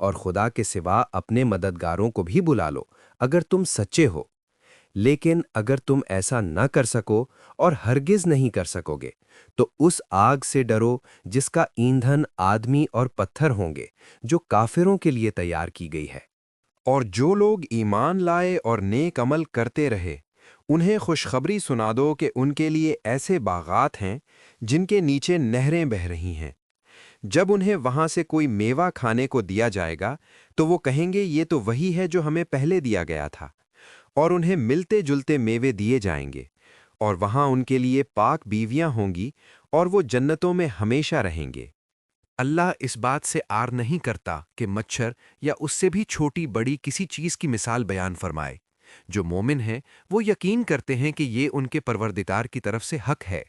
اور خدا کے سوا اپنے مددگاروں کو بھی بلا لو اگر تم سچے ہو۔ لیکن اگر تم ایسا نہ کر سکو اور ہرگز نہیں کر سکو گے تو اس آگ سے ڈرو جس کا ایندھن آدمی اور پتھر ہوں گے، جو کافروں کے لیے تیار کی گئی ہے۔ اور جو لوگ ایمان لائے اور نیک عمل کرتے رہے، انہیں خوشخبری سنا دو کہ ان کے لیے ایسے باغات ہیں جن کے نیچے نہریں بہہ رہی ہیں۔ جب انہیں وہاں سے کوئی میوہ کھانے کو دیا جائے گا تو وہ کہیں گے یہ تو وہی ہے جو ہمیں پہلے دیا گیا تھا، اور انہیں ملتے جلتے میوے دیے جائیں گے، اور وہاں ان کے لیے پاک بیویاں ہوں گی اور وہ جنتوں میں ہمیشہ رہیں گے۔ اللہ اس بات سے آر نہیں کرتا کہ مچھر یا اس سے بھی چھوٹی بڑی کسی چیز کی مثال بیان فرمائے۔ جو مومن ہیں وہ یقین کرتے ہیں کہ یہ ان کے پروردگار کی طرف سے حق ہے،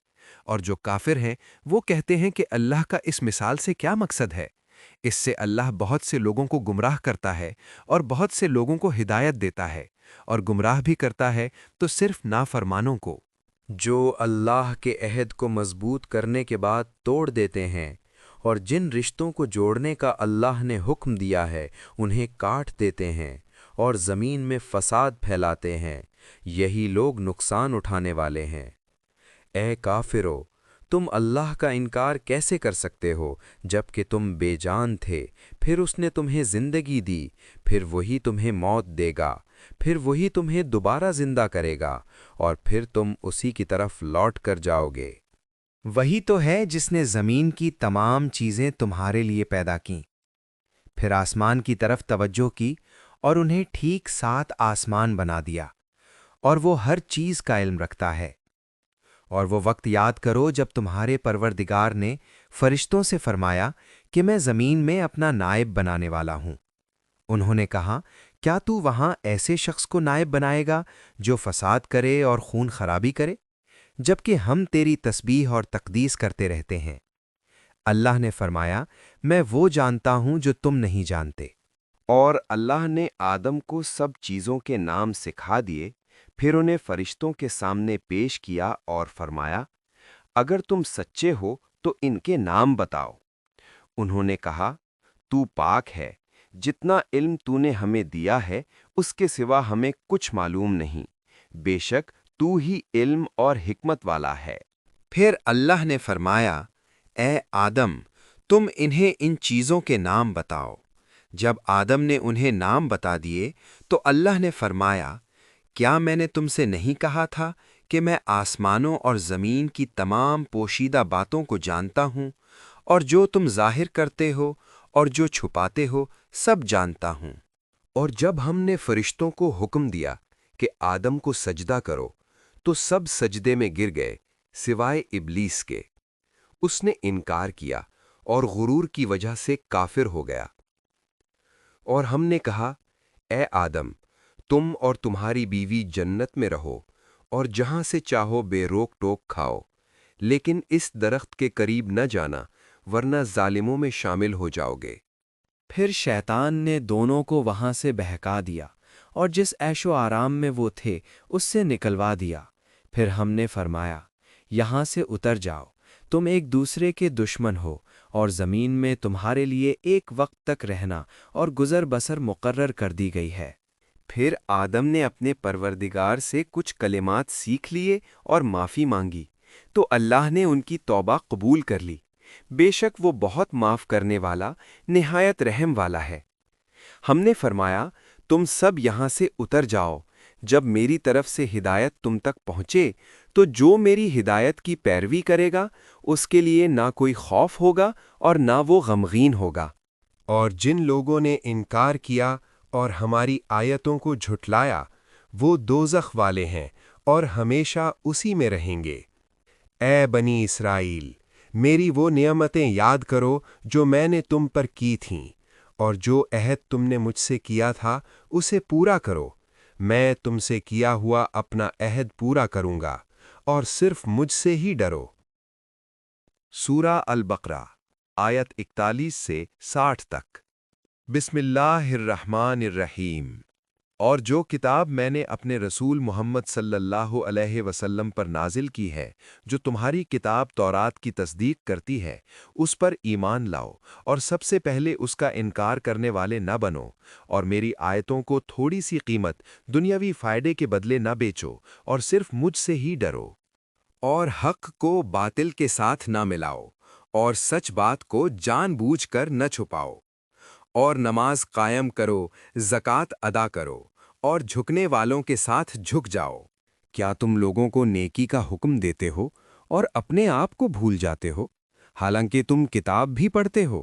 اور جو کافر ہیں وہ کہتے ہیں کہ اللہ کا اس مثال سے کیا مقصد ہے؟ اس سے اللہ بہت سے لوگوں کو گمراہ کرتا ہے اور بہت سے لوگوں کو ہدایت دیتا ہے، اور گمراہ بھی کرتا ہے تو صرف نافرمانوں کو۔ جو اللہ کے عہد کو مضبوط کرنے کے بعد توڑ دیتے ہیں اور جن رشتوں کو جوڑنے کا اللہ نے حکم دیا ہے انہیں کاٹ دیتے ہیں اور زمین میں فساد پھیلاتے ہیں، یہی لوگ نقصان اٹھانے والے ہیں۔ اے کافرو، تم اللہ کا انکار کیسے کر سکتے ہو جب کہ تم بے جان تھے؟ پھر اس نے تمہیں زندگی دی، پھر وہی تمہیں موت دے گا، پھر وہی تمہیں دوبارہ زندہ کرے گا، اور پھر تم اسی کی طرف لوٹ کر جاؤ گے۔ وہی تو ہے جس نے زمین کی تمام چیزیں تمہارے لیے پیدا کیں، پھر آسمان کی طرف توجہ کی اور انہیں ٹھیک 7 آسمان بنا دیا، اور وہ ہر چیز کا علم رکھتا ہے۔ اور وہ وقت یاد کرو جب تمہارے پروردگار نے فرشتوں سے فرمایا کہ میں زمین میں اپنا نائب بنانے والا ہوں۔ انہوں نے کہا، کیا تو وہاں ایسے شخص کو نائب بنائے گا جو فساد کرے اور خون خرابی کرے؟ جبکہ ہم تیری تسبیح اور تقدیس کرتے رہتے ہیں۔ اللہ نے فرمایا، میں وہ جانتا ہوں جو تم نہیں جانتے۔ اور اللہ نے آدم کو سب چیزوں کے نام سکھا دیے، پھر انہیں فرشتوں کے سامنے پیش کیا اور فرمایا، اگر تم سچے ہو تو ان کے نام بتاؤ۔ انہوں نے کہا، تو پاک ہے، جتنا علم تو نے ہمیں دیا ہے اس کے سوا ہمیں کچھ معلوم نہیں، بے شک تو ہی علم اور حکمت والا ہے۔ پھر اللہ نے فرمایا، اے آدم، تم انہیں ان چیزوں کے نام بتاؤ۔ جب آدم نے انہیں نام بتا دیے تو اللہ نے فرمایا، کیا میں نے تم سے نہیں کہا تھا کہ میں آسمانوں اور زمین کی تمام پوشیدہ باتوں کو جانتا ہوں، اور جو تم ظاہر کرتے ہو اور جو چھپاتے ہو سب جانتا ہوں۔ اور جب ہم نے فرشتوں کو حکم دیا کہ آدم کو سجدہ کرو تو سب سجدے میں گر گئے سوائے ابلیس کے۔ اس نے انکار کیا اور غرور کی وجہ سے کافر ہو گیا۔ اور ہم نے کہا، اے آدم، تم اور تمہاری بیوی جنت میں رہو اور جہاں سے چاہو بے روک ٹوک کھاؤ، لیکن اس درخت کے قریب نہ جانا ورنہ ظالموں میں شامل ہو جاؤ گے۔ پھر شیطان نے دونوں کو وہاں سے بہکا دیا اور جس عیش و آرام میں وہ تھے اس سے نکلوا دیا۔ پھر ہم نے فرمایا، یہاں سے اتر جاؤ، تم ایک دوسرے کے دشمن ہو، اور زمین میں تمہارے لیے ایک وقت تک رہنا اور گزر بسر مقرر کر دی گئی ہے۔ پھر آدم نے اپنے پروردگار سے کچھ کلمات سیکھ لیے اور معافی مانگی، تو اللہ نے ان کی توبہ قبول کر لی۔ بے شک وہ بہت معاف کرنے والا، نہایت رحم والا ہے۔ ہم نے فرمایا، تم سب یہاں سے اتر جاؤ، جب میری طرف سے ہدایت تم تک پہنچے تو جو میری ہدایت کی پیروی کرے گا اس کے لیے نہ کوئی خوف ہوگا اور نہ وہ غمگین ہوگا۔ اور جن لوگوں نے انکار کیا اور ہماری آیتوں کو جھٹلایا وہ دوزخ والے ہیں اور ہمیشہ اسی میں رہیں گے۔ اے بنی اسرائیل، میری وہ نعمتیں یاد کرو جو میں نے تم پر کی تھیں، اور جو عہد تم نے مجھ سے کیا تھا اسے پورا کرو۔ میں تم سے کیا ہوا اپنا عہد پورا کروں گا، اور صرف مجھ سے ہی ڈرو۔ سورہ البقرہ آیت 41 سے 60 تک۔ بسم اللہ الرحمن الرحیم۔ اور جو کتاب میں نے اپنے رسول محمد صلی اللہ علیہ وسلم پر نازل کی ہے، جو تمہاری کتاب تورات کی تصدیق کرتی ہے، اس پر ایمان لاؤ اور سب سے پہلے اس کا انکار کرنے والے نہ بنو، اور میری آیتوں کو تھوڑی سی قیمت دنیاوی فائدے کے بدلے نہ بیچو، اور صرف مجھ سے ہی ڈرو۔ اور حق کو باطل کے ساتھ نہ ملاؤ، اور سچ بات کو جان بوجھ کر نہ چھپاؤ، اور نماز قائم کرو، زکوٰۃ ادا کرو، اور جھکنے والوں کے ساتھ جھک جاؤ۔ کیا تم لوگوں کو نیکی کا حکم دیتے ہو اور اپنے آپ کو بھول جاتے ہو، حالانکہ تم کتاب بھی پڑھتے ہو؟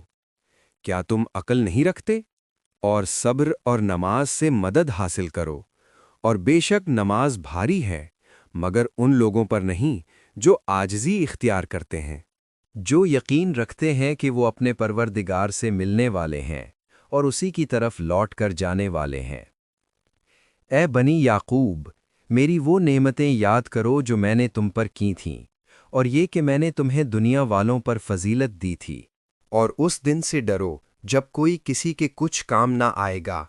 کیا تم عقل نہیں رکھتے؟ اور صبر اور نماز سے مدد حاصل کرو، اور بے شک نماز بھاری ہے مگر ان لوگوں پر نہیں جو عاجزی اختیار کرتے ہیں۔ جو یقین رکھتے ہیں کہ وہ اپنے پروردگار سے ملنے والے ہیں اور اسی کی طرف لوٹ کر جانے والے ہیں۔ اے بنی یعقوب، میری وہ نعمتیں یاد کرو جو میں نے تم پر کی تھیں، اور یہ کہ میں نے تمہیں دنیا والوں پر فضیلت دی تھی۔ اور اس دن سے ڈرو جب کوئی کسی کے کچھ کام نہ آئے گا،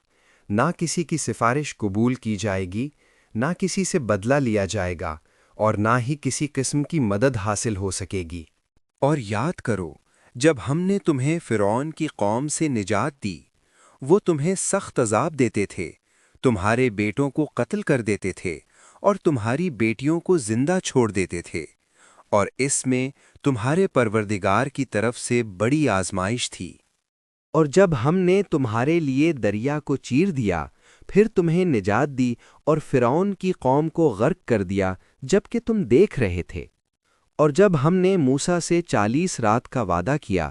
نہ کسی کی سفارش قبول کی جائے گی، نہ کسی سے بدلہ لیا جائے گا، اور نہ ہی کسی قسم کی مدد حاصل ہو سکے گی۔ اور یاد کرو جب ہم نے تمہیں فرعون کی قوم سے نجات دی، وہ تمہیں سخت عذاب دیتے تھے، تمہارے بیٹوں کو قتل کر دیتے تھے اور تمہاری بیٹیوں کو زندہ چھوڑ دیتے تھے، اور اس میں تمہارے پروردگار کی طرف سے بڑی آزمائش تھی۔ اور جب ہم نے تمہارے لیے دریا کو چیر دیا، پھر تمہیں نجات دی اور فرعون کی قوم کو غرق کر دیا جبکہ تم دیکھ رہے تھے۔ اور جب ہم نے موسیٰ سے 40 رات کا وعدہ کیا،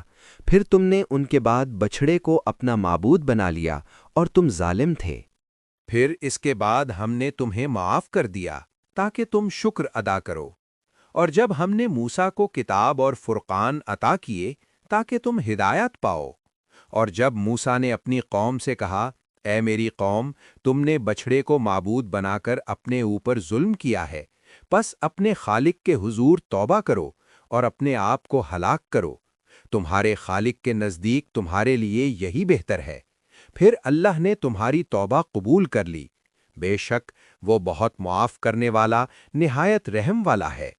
پھر تم نے ان کے بعد بچھڑے کو اپنا معبود بنا لیا اور تم ظالم تھے۔ پھر اس کے بعد ہم نے تمہیں معاف کر دیا تاکہ تم شکر ادا کرو، اور جب ہم نے موسیٰ کو کتاب اور فرقان عطا کیے تاکہ تم ہدایت پاؤ، اور جب موسیٰ نے اپنی قوم سے کہا، اے میری قوم، تم نے بچھڑے کو معبود بنا کر اپنے اوپر ظلم کیا ہے، پس اپنے خالق کے حضور توبہ کرو اور اپنے آپ کو ہلاک کرو، تمہارے خالق کے نزدیک تمہارے لیے یہی بہتر ہے۔ پھر اللہ نے تمہاری توبہ قبول کر لی، بے شک وہ بہت معاف کرنے والا، نہایت رحم والا ہے۔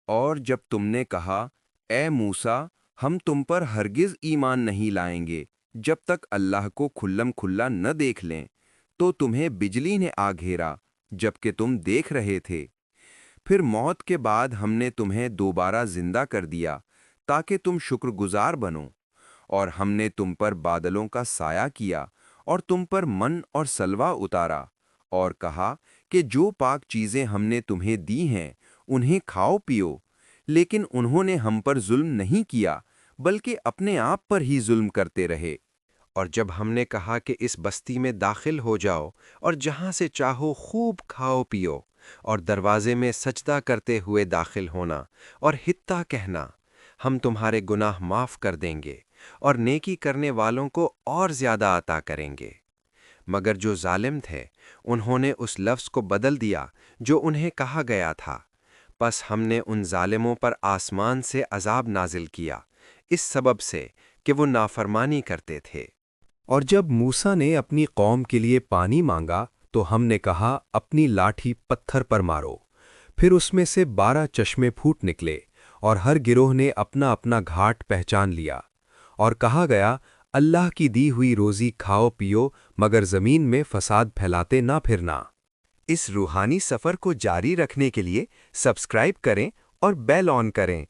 اور جب تم نے کہا، اے موسیٰ، ہم تم پر ہرگز ایمان نہیں لائیں گے جب تک اللہ کو کھلم کھلا نہ دیکھ لیں، تو تمہیں بجلی نے آ گھیرا جبکہ تم دیکھ رہے تھے۔ پھر موت کے بعد ہم نے تمہیں دوبارہ زندہ کر دیا تاکہ تم شکر گزار بنو، اور ہم نے تم پر بادلوں کا سایہ کیا اور تم پر من اور سلوہ اتارا، اور کہا کہ جو پاک چیزیں ہم نے تمہیں دی ہیں انہیں کھاؤ پیو، لیکن انہوں نے ہم پر ظلم نہیں کیا بلکہ اپنے آپ پر ہی ظلم کرتے رہے۔ اور جب ہم نے کہا کہ اس بستی میں داخل ہو جاؤ اور جہاں سے چاہو خوب کھاؤ پیو، اور دروازے میں سجدہ کرتے ہوئے داخل ہونا اور حتیٰ کہنا، ہم تمہارے گناہ معاف کر دیں گے اور نیکی کرنے والوں کو اور زیادہ عطا کریں گے، مگر جو ظالم تھے انہوں نے اس لفظ کو بدل دیا جو انہیں کہا گیا تھا، پس ہم نے ان ظالموں پر آسمان سے عذاب نازل کیا اس سبب سے کہ وہ نافرمانی کرتے تھے۔ اور جب موسیٰ نے اپنی قوم کے لیے پانی مانگا تو ہم نے کہا، اپنی لاٹھی پتھر پر مارو، پھر اس میں سے 12 چشمے پھوٹ نکلے، اور ہر گروہ نے اپنا اپنا گھاٹ پہچان لیا، اور کہا گیا، اللہ کی دی ہوئی روزی کھاؤ پیو مگر زمین میں فساد پھیلاتے نہ پھرنا۔ اس روحانی سفر کو جاری رکھنے کے لیے سبسکرائب کریں اور بیل آن کریں